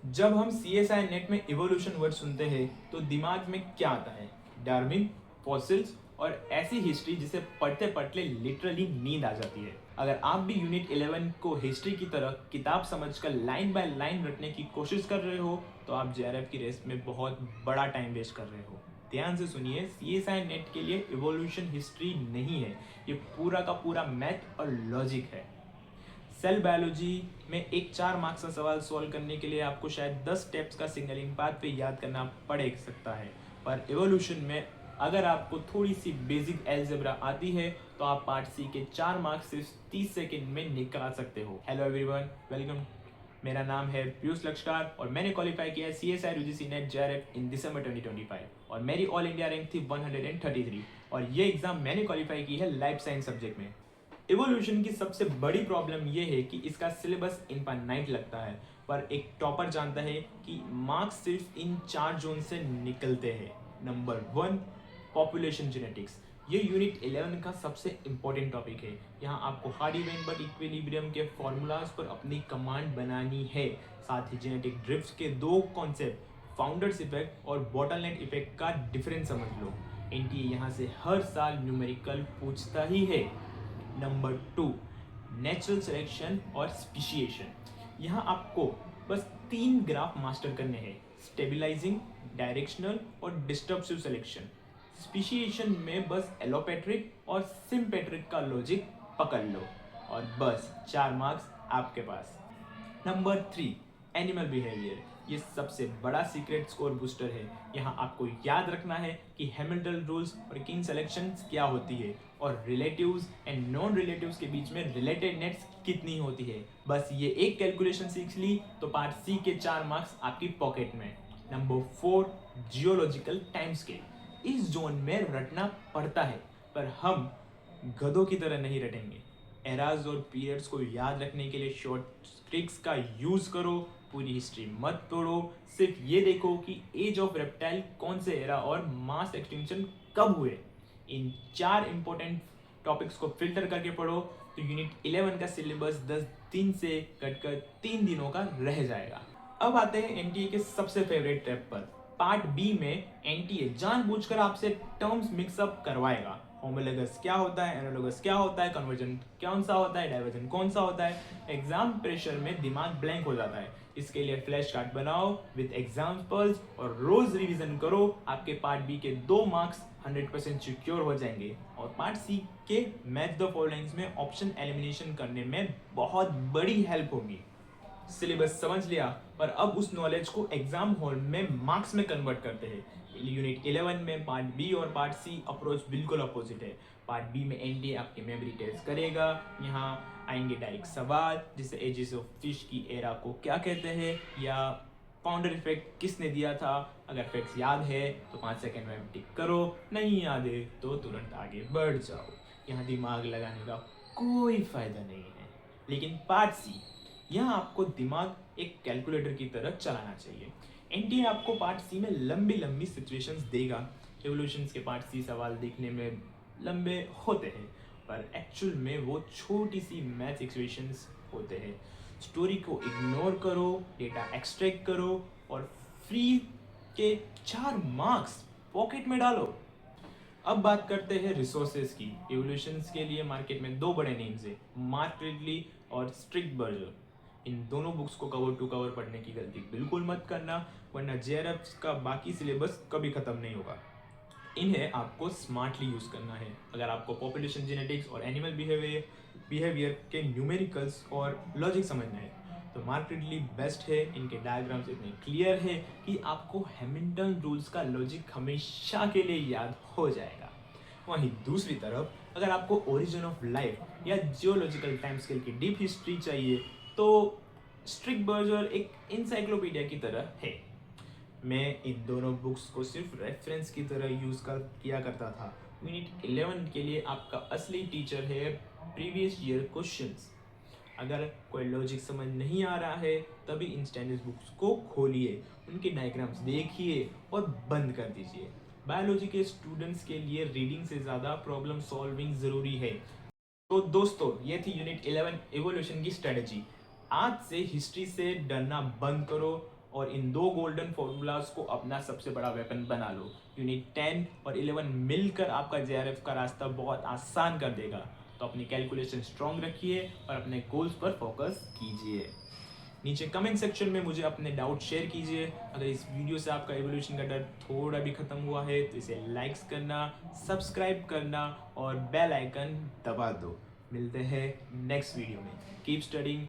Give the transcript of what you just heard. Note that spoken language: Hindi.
जब हम CSI नेट में इवोल्यूशन वर्ड सुनते हैं तो दिमाग में क्या आता है? डार्विन, फॉसिल्स और ऐसी हिस्ट्री जिसे पढ़ते पढ़ते लिटरली नींद आ जाती है। अगर आप भी यूनिट 11 को हिस्ट्री की तरह किताब समझकर लाइन बाय लाइन रटने की कोशिश कर रहे हो तो आप JRF की रेस में बहुत बड़ा टाइम वेस्ट कर रहे हो। ध्यान से सुनिए, CSI नेट के लिए इवोल्यूशन हिस्ट्री नहीं है, ये पूरा का पूरा मैथ और लॉजिक है। सेल बायोलॉजी में एक 4 मार्क्स का सवाल सॉल्व करने के लिए आपको शायद 10 स्टेप्स का सिग्नलिंग पाथवे याद करना पड़ सकता है, पर एवोल्यूशन में अगर आपको थोड़ी सी बेसिक एल्जेब्रा आती है तो आप पार्ट सी के 4 मार्क्स सिर्फ 30 सेकंड में निकाल सकते हो। Hello everyone, welcome. मेरा नाम है पीयूष लक्ष्कार और मैंने क्वालिफाई किया CSI UGC नेट JRF इन दिसंबर 2025 और मेरी ऑल इंडिया रैंक थी 133 और ये एग्जाम मैंने क्वालिफाई की है लाइफ साइंस सब्जेक्ट में। इवोल्यूशन की सबसे बड़ी प्रॉब्लम यह है कि इसका सिलेबस इनफाइनाइट लगता है, पर एक टॉपर जानता है कि मार्क्स सिर्फ इन 4 जोन से निकलते हैं। Number 1, population genetics. ये यूनिट 11 का सबसे इंपॉर्टेंट टॉपिक है। यहाँ आपको हार्डी वेनबर्ग इक्विलिब्रियम के फॉर्मूलाज पर अपनी कमांड बनानी है। साथ ही जेनेटिक ड्रिफ्ट के 2 कॉन्सेप्ट, फाउंडर्स इफेक्ट और बॉटलनेक इफेक्ट का डिफरेंस समझ लो। एनटीए यहाँ से हर साल न्यूमेरिकल पूछता ही है। नंबर 2, नेचुरल सिलेक्शन और स्पीशिएशन। यहाँ आपको बस 3 ग्राफ मास्टर करने हैं, स्टेबिलाइजिंग, डायरेक्शनल और डिस्टर्बिव सिलेक्शन। स्पीशिएशन में बस एलोपेट्रिक और सिम्पेट्रिक का लॉजिक पकड़ लो और बस 4 मार्क्स आपके पास। Number 3, animal behaviour. ये सबसे बड़ा सीक्रेट स्कोर बूस्टर है। यहाँ आपको याद रखना है कि हैमिल्टन रूल्स और किंग सेलेक्शंस क्या होती है और रिलेटिव्स एंड नॉन रिलेटिव्स के बीच में रिलेटेड नेट्स कितनी होती है। बस ये एक कैलकुलेशन सीख ली तो पार्ट सी के 4 मार्क्स आपकी पॉकेट में। Number 4, geological time scale. इस जोन में रटना पड़ता है, पर हम गधों की तरह नहीं रटेंगे। एराज और पीरियड्स को याद रखने के लिए शॉर्ट ट्रिक्स का यूज करो। पूरी हिस्ट्री मत पढ़ो, सिर्फ ये देखो कि एज ऑफ रेप्टाइल कौन से एरा और मास एक्सटिंक्शन कब हुए। इन 4 इंपॉर्टेंट टॉपिक्स को फिल्टर करके पढ़ो तो यूनिट 11 का सिलेबस 10 दिन से घटकर 3 दिनों का रह जाएगा। अब आते हैं एनटीए के सबसे फेवरेट ट्रैप पर। पार्ट बी में एनटीए जानबूझकर आपसे टर्म्स मिक्सअप करवाएगा। होमोलोगस क्या होता है, एनालोगस क्या होता है, कन्वर्जन कौन सा होता है, डाइवर्जन कौन सा होता है। एग्जाम प्रेशर में दिमाग ब्लैंक हो जाता है। इसके लिए फ्लैश कार्ड बनाओ विद एग्जाम्पल्स और रोज रिवीजन करो। आपके पार्ट बी के 2 मार्क्स 100% सिक्योर हो जाएंगे और पार्ट सी के मैच द फॉलोइंग्स में ऑप्शन एलिमिनेशन करने में बहुत बड़ी हेल्प होगी। सिलेबस समझ लिया, पर अब उस नॉलेज को एग्जाम हॉल में मार्क्स में कन्वर्ट करते हैं। यूनिट 11 में पार्ट बी और पार्ट सी अप्रोच बिल्कुल अपोजिट है। पार्ट बी में एनडीए आपकी मेमोरी टेस्ट करेगा। यहाँ आएंगे डायरेक्ट सवाल, जैसे एजेस ऑफ फिश की एरा को क्या कहते हैं या फाउंडर इफेक्ट किसने दिया था। अगर फैक्ट्स याद है तो 5 सेकंड में टिक करो, नहीं याद है तो तुरंत आगे बढ़ जाओ। यहाँ दिमाग लगाने का कोई फायदा नहीं है। लेकिन पार्ट सी, यहाँ आपको दिमाग एक कैलकुलेटर की तरह चलाना चाहिए। एनटीए आपको पार्ट सी में लंबी लंबी सिचुएशंस देगा। एवोल्यूशंस के पार्ट सी सवाल देखने में लंबे होते हैं, पर एक्चुअल में वो छोटी सी मैथ इक्वेशंस होते हैं। स्टोरी को इग्नोर करो, डेटा एक्सट्रैक्ट करो और फ्री के 4 मार्क्स पॉकेट में डालो। अब बात करते हैं रिसोर्सेज की। एवोल्यूशंस के लिए मार्केट में 2 बड़े नेम्स है, मार्क रिडली और स्ट्रिक्ट बर्जर। इन दोनों बुक्स को कवर टू कवर पढ़ने की गलती बिल्कुल मत करना, वरना जेआरएफ का बाकी सिलेबस कभी खत्म नहीं होगा। इन्हें आपको स्मार्टली यूज करना है। अगर आपको पॉपुलेशन जेनेटिक्स और एनिमल बिहेवियर के न्यूमेरिकल्स और लॉजिक समझना है तो मार्क रिडली बेस्ट है। इनके डायग्राम्स इतने क्लियर है कि आपको हैमिल्टन रूल्स का लॉजिक हमेशा के लिए याद हो जाएगा। वहीं दूसरी तरफ अगर आपको ओरिजिन ऑफ लाइफ या जियोलॉजिकल टाइम स्केल की डीप हिस्ट्री चाहिए तो स्ट्रिक्ट बर्जर एक इंसाइक्लोपीडिया की तरह है। मैं इन दोनों बुक्स को सिर्फ रेफरेंस की तरह किया करता था। यूनिट 11 के लिए आपका असली टीचर है प्रीवियस ईयर क्वेश्चंस। अगर कोई लॉजिक समझ नहीं आ रहा है तभी इन स्टैंडर्ड बुक्स को खोलिए, उनके डायग्राम्स देखिए और बंद कर दीजिए। बायोलॉजी के स्टूडेंट्स के लिए रीडिंग से ज़्यादा प्रॉब्लम सॉल्विंग ज़रूरी है। तो दोस्तों, ये थी यूनिट 11 एवोल्यूशन की स्ट्रेटजी। आज से हिस्ट्री से डरना बंद करो और इन दो गोल्डन फॉर्मूलाज को अपना सबसे बड़ा वेपन बना लो। यूनिट 10 और 11 मिलकर आपका जेआरएफ का रास्ता बहुत आसान कर देगा। तो अपनी कैलकुलेशन स्ट्रॉन्ग रखिए और अपने गोल्स पर फोकस कीजिए। नीचे कमेंट सेक्शन में मुझे अपने डाउट शेयर कीजिए। अगर इस वीडियो से आपका एवोल्यूशन का डर थोड़ा भी खत्म हुआ है तो इसे लाइक्स करना, सब्सक्राइब करना और बेल आइकन दबा दो। मिलते हैं नेक्स्ट वीडियो में। Keep studying.